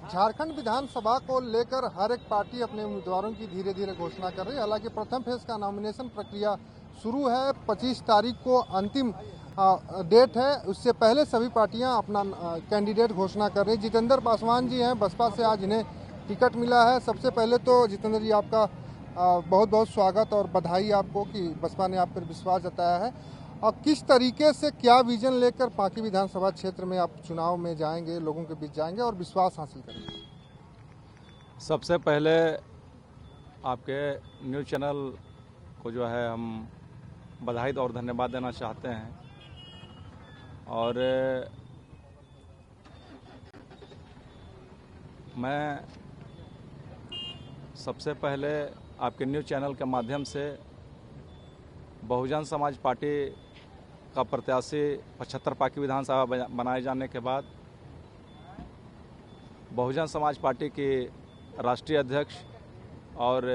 झारखंड विधानसभा को लेकर हर एक पार्टी अपने उम्मीदवारों की धीरे धीरे घोषणा कर रही है। हालांकि प्रथम फेज का नॉमिनेशन प्रक्रिया शुरू है। 25 तारीख को अंतिम डेट है। उससे पहले सभी पार्टियां अपना कैंडिडेट घोषणा कर रही है। जितेंद्र पासवान जी हैं, बसपा से आज इन्हें टिकट मिला है। सबसे पहले तो जितेंद्र जी आपका बहुत बहुत स्वागत और बधाई आपको कि बसपा ने आप पर विश्वास जताया है। और किस तरीके से क्या विजन लेकर पांकी विधानसभा क्षेत्र में आप चुनाव में जाएंगे, लोगों के बीच जाएंगे और विश्वास हासिल करेंगे? सबसे पहले आपके न्यूज़ चैनल को जो है हम बधाई और धन्यवाद देना चाहते हैं। और मैं सबसे पहले आपके न्यूज़ चैनल के माध्यम से बहुजन समाज पार्टी का प्रत्याशी 75 पांकी विधानसभा बनाए जाने के बाद बहुजन समाज पार्टी की राष्ट्रीय अध्यक्ष और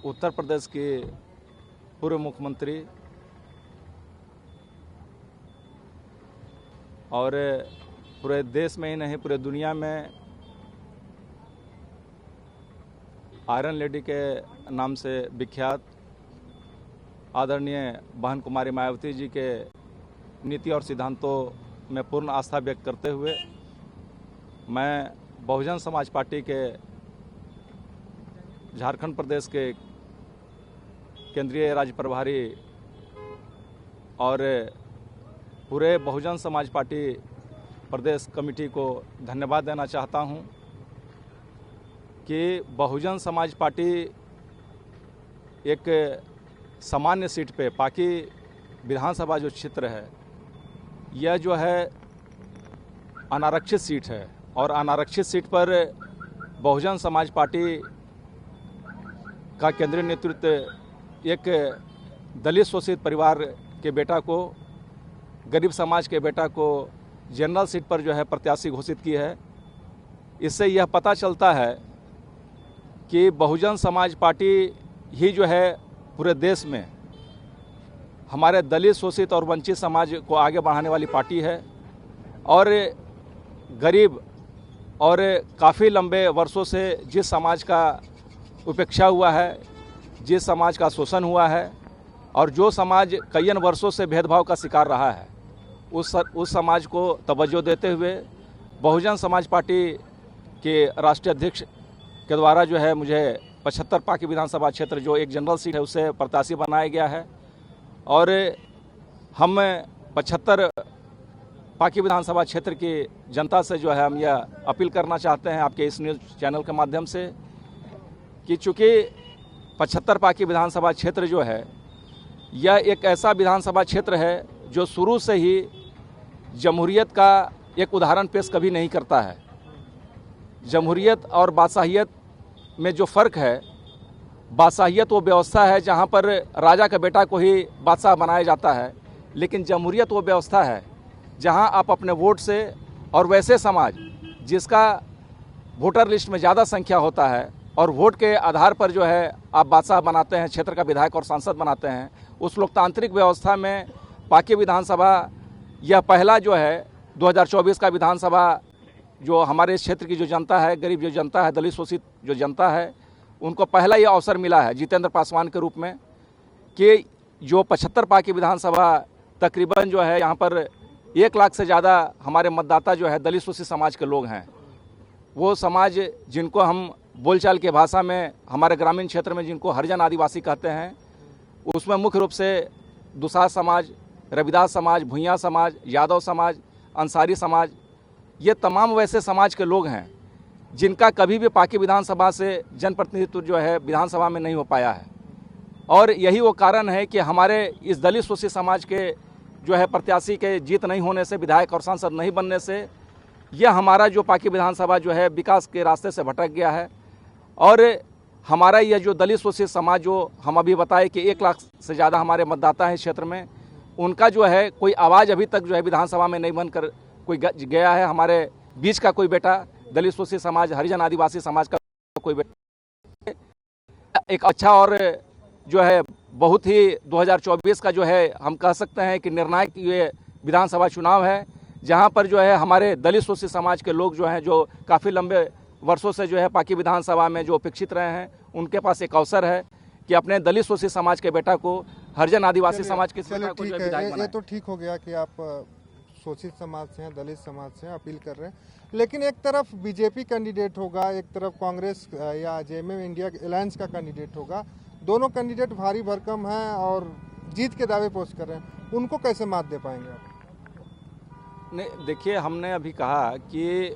उत्तर प्रदेश की पूर्व मुख्यमंत्री और पूरे देश में ही नहीं पूरे दुनिया में आयरन लेडी के नाम से विख्यात आदरणीय बहन कुमारी मायावती जी के नीति और सिद्धांतों में पूर्ण आस्था व्यक्त करते हुए मैं बहुजन समाज पार्टी के झारखंड प्रदेश के केंद्रीय राज्य प्रभारी और पूरे बहुजन समाज पार्टी प्रदेश कमेटी को धन्यवाद देना चाहता हूं कि बहुजन समाज पार्टी एक सामान्य सीट पे पांकी विधानसभा जो क्षेत्र है यह जो है अनारक्षित सीट है और अनारक्षित सीट पर बहुजन समाज पार्टी का केंद्रीय नेतृत्व एक दलित शोषित परिवार के बेटा को, गरीब समाज के बेटा को जनरल सीट पर जो है प्रत्याशी घोषित की है। इससे यह पता चलता है कि बहुजन समाज पार्टी ही जो है पूरे देश में हमारे दलित शोषित और वंचित समाज को आगे बढ़ाने वाली पार्टी है और गरीब और काफ़ी लंबे वर्षों से जिस समाज का उपेक्षा हुआ है, जिस समाज का शोषण हुआ है और जो समाज कई वर्षों से भेदभाव का शिकार रहा है उस समाज को तवज्जो देते हुए बहुजन समाज पार्टी के राष्ट्रीय अध्यक्ष के द्वारा जो है मुझे 75 पांकी विधानसभा क्षेत्र जो एक जनरल सीट है उससे प्रत्याशी बनाया गया है। और हम 75 पांकी विधानसभा क्षेत्र की जनता से जो है हम यह अपील करना चाहते हैं आपके इस न्यूज़ चैनल के माध्यम से कि चूँकि 75 पांकी विधानसभा क्षेत्र जो है यह एक ऐसा विधानसभा क्षेत्र है जो शुरू से ही जमहूरियत का एक उदाहरण पेश कभी नहीं करता है। जमहूरियत और बादशाहियत में जो फ़र्क है, बादशाहियत वो व्यवस्था है जहाँ पर राजा का बेटा को ही बादशाह बनाया जाता है, लेकिन जमहूरियत वो व्यवस्था है जहाँ आप अपने वोट से और वैसे समाज जिसका वोटर लिस्ट में ज़्यादा संख्या होता है और वोट के आधार पर जो है आप बादशाह बनाते हैं, क्षेत्र का विधायक और सांसद बनाते हैं। उस लोकतांत्रिक व्यवस्था में पांकी विधानसभा यह पहला जो है 2024 का विधानसभा जो हमारे क्षेत्र की जो जनता है, गरीब जो जनता है, दलित शोषित जो जनता है, उनको पहला ये अवसर मिला है जितेंद्र पासवान के रूप में कि जो 75 पांकी विधानसभा तकरीबन जो है यहाँ पर 1 लाख से ज़्यादा हमारे मतदाता जो है दलित शोषित समाज के लोग हैं। वो समाज जिनको हम बोलचाल की भाषा में हमारे ग्रामीण क्षेत्र में जिनको हरिजन आदिवासी कहते हैं, उसमें मुख्य रूप से दुसाध समाज, रविदास समाज, भुइयाँ समाज, यादव समाज, अंसारी समाज, ये तमाम वैसे समाज के लोग हैं जिनका कभी भी पांकी विधानसभा से जनप्रतिनिधित्व जो है विधानसभा में नहीं हो पाया है। और यही वो कारण है कि हमारे इस दलित शोषित समाज के जो है प्रत्याशी के जीत नहीं होने से, विधायक और सांसद नहीं बनने से यह हमारा जो पांकी विधानसभा जो है विकास के रास्ते से भटक गया है। और हमारा यह जो दलित शोषित समाज जो हम अभी बताए कि 1 लाख से ज़्यादा हमारे मतदाता हैं क्षेत्र में, उनका जो है कोई आवाज़ अभी तक जो है विधानसभा में नहीं बनकर कोई गया है। हमारे बीच का कोई बेटा, दलित शोषित समाज, हरिजन आदिवासी समाज का कोई बेटा एक अच्छा और जो है बहुत ही 2024 का जो है हम कह सकते हैं कि निर्णायक ये विधानसभा चुनाव है, जहां पर जो है हमारे दलित शोषित समाज के लोग जो हैं, जो काफ़ी लंबे वर्षों से जो है पाकी विधानसभा में जो अपेक्षित रहे हैं, उनके पास एक अवसर है कि अपने दलित शोषित समाज के बेटा को, हरिजन आदिवासी समाज के बेटा को जो है विधायक बनाएं। ये तो ठीक हो गया कि आप शोषित समाज से हैं, दलित समाज से हैं, अपील कर रहे हैं, लेकिन एक तरफ बीजेपी कैंडिडेट होगा, एक तरफ कांग्रेस या जेएमएम इंडिया अलायंस का कैंडिडेट होगा। दोनों कैंडिडेट भारी भरकम हैं और जीत के दावे पोस्ट कर रहे हैं, उनको कैसे मात दे पाएंगे आप? नहीं, देखिए, हमने अभी कहा कि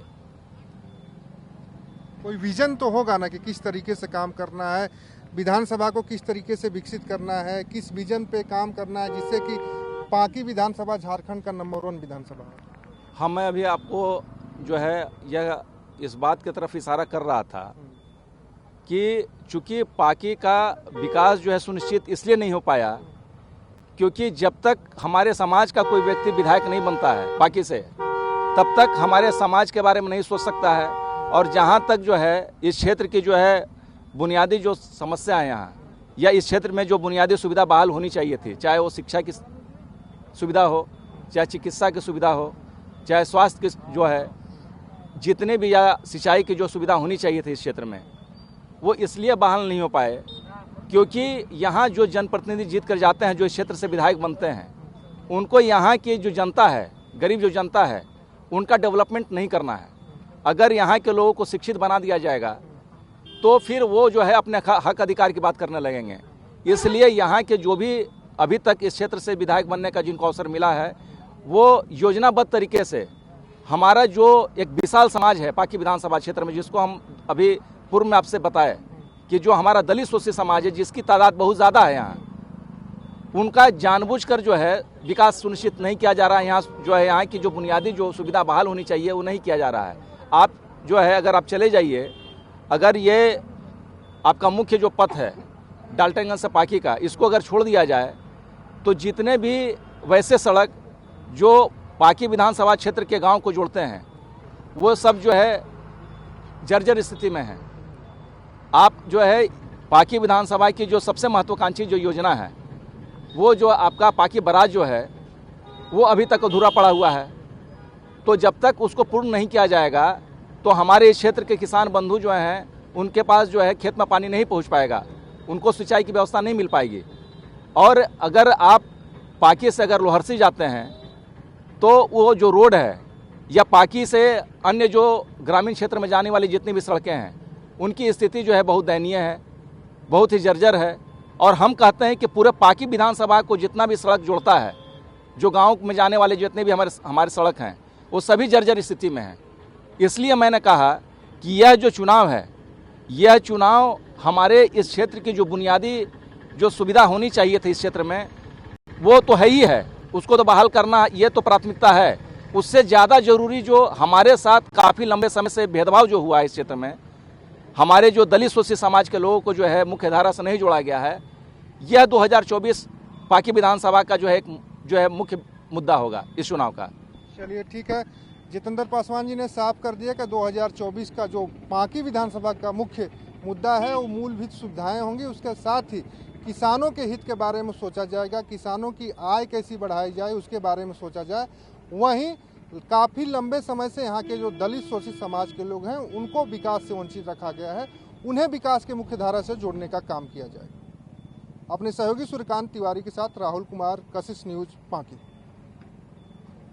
कोई विजन तो होगा ना कि किस तरीके से काम करना है, विधानसभा को किस तरीके से विकसित करना है, किस विजन पे काम करना है जिससे कि पाकी विधानसभा झारखंड का नंबर 1 विधानसभा है। मैं अभी आपको जो है यह इस बात की तरफ इशारा कर रहा था कि चूंकि पाकी का विकास जो है सुनिश्चित इसलिए नहीं हो पाया क्योंकि जब तक हमारे समाज का कोई व्यक्ति विधायक नहीं बनता है पाकी से, तब तक हमारे समाज के बारे में नहीं सोच सकता है। और जहाँ तक जो है इस क्षेत्र की जो है बुनियादी जो समस्या है यहाँ, या इस क्षेत्र में जो बुनियादी सुविधा बहाल होनी चाहिए थी, चाहे वो शिक्षा की सुविधा हो, चाहे चिकित्सा की सुविधा हो, चाहे स्वास्थ्य की जो है, जितने भी या सिंचाई की जो सुविधा होनी चाहिए थी इस क्षेत्र में, वो इसलिए बहाल नहीं हो पाए क्योंकि यहाँ जो जनप्रतिनिधि जीत कर जाते हैं, जो इस क्षेत्र से विधायक बनते हैं, उनको यहाँ की जो जनता है, गरीब जो जनता है, उनका डेवलपमेंट नहीं करना है। अगर यहाँ के लोगों को शिक्षित बना दिया जाएगा तो फिर वो जो है अपने हक अधिकार की बात करने लगेंगे। इसलिए यहाँ के जो भी अभी तक इस क्षेत्र से विधायक बनने का जिनको अवसर मिला है, वो योजनाबद्ध तरीके से हमारा जो एक विशाल समाज है पाकी विधानसभा क्षेत्र में, जिसको हम अभी पूर्व में आपसे बताए कि जो हमारा दलित शोषित समाज है, जिसकी तादाद बहुत ज़्यादा है यहाँ, उनका जानबूझकर जो है विकास सुनिश्चित नहीं किया जा रहा है। यहाँ जो है यहाँ की जो बुनियादी जो सुविधा बहाल होनी चाहिए वो नहीं किया जा रहा है। आप जो है अगर आप चले जाइए, अगर ये आपका मुख्य जो पथ है डाल्टनगंज से पाकी का, इसको अगर छोड़ दिया जाए तो जितने भी वैसे सड़क जो पाकी विधानसभा क्षेत्र के गांव को जोड़ते हैं, वो सब जो है जर्जर स्थिति में है। आप जो है पाकी विधानसभा की जो सबसे महत्वाकांक्षी जो योजना है, वो जो आपका पाकी बराज जो है, वो अभी तक अधूरा पड़ा हुआ है। तो जब तक उसको पूर्ण नहीं किया जाएगा तो हमारे इस क्षेत्र के किसान बंधु जो हैं, उनके पास जो है खेत में पानी नहीं पहुंच पाएगा, उनको सिंचाई की व्यवस्था नहीं मिल पाएगी। और अगर आप पाकी से अगर लोहरसी जाते हैं तो वो जो रोड है, या पाकी से अन्य जो ग्रामीण क्षेत्र में जाने वाली जितनी भी सड़कें हैं, उनकी स्थिति जो है बहुत दयनीय है, बहुत ही जर्जर है। और हम कहते हैं कि पूरे पाकी विधानसभा को जितना भी सड़क जोड़ता है, जो गांव में जाने वाले जितने भी हमारे सड़क हैं, वो सभी जर्जर स्थिति में हैं। इसलिए मैंने कहा कि यह जो चुनाव है, यह चुनाव हमारे इस क्षेत्र की जो बुनियादी जो सुविधा होनी चाहिए थी इस क्षेत्र में, वो तो है ही है, उसको तो बहाल करना ये तो प्राथमिकता है। उससे ज़्यादा ज़रूरी जो हमारे साथ काफ़ी लंबे समय से भेदभाव जो हुआ है इस क्षेत्र में, हमारे जो दलित शोषित समाज के लोगों को जो है मुख्य धारा से नहीं जोड़ा गया है, यह 2024 पाकी विधानसभा का जो है मुख्य मुद्दा होगा इस चुनाव का। चलिए ठीक है, जितेंद्र पासवान जी ने साफ कर दिया कि 2024 का जो पाकी विधानसभा का मुख्य मुद्दा है वो मूलभूत सुविधाएं होंगी, उसके साथ ही किसानों के हित के बारे में सोचा जाएगा, किसानों की आय कैसी बढ़ाई जाए उसके बारे में सोचा जाए। वहीं काफ़ी लंबे समय से यहाँ के जो दलित शोषित समाज के लोग हैं, उनको विकास से वंचित रखा गया है, उन्हें विकास के मुख्य धारा से जोड़ने का काम किया जाएगा। अपने सहयोगी सूर्यकांत तिवारी के साथ राहुल कुमार, कशिश न्यूज़, पाकी।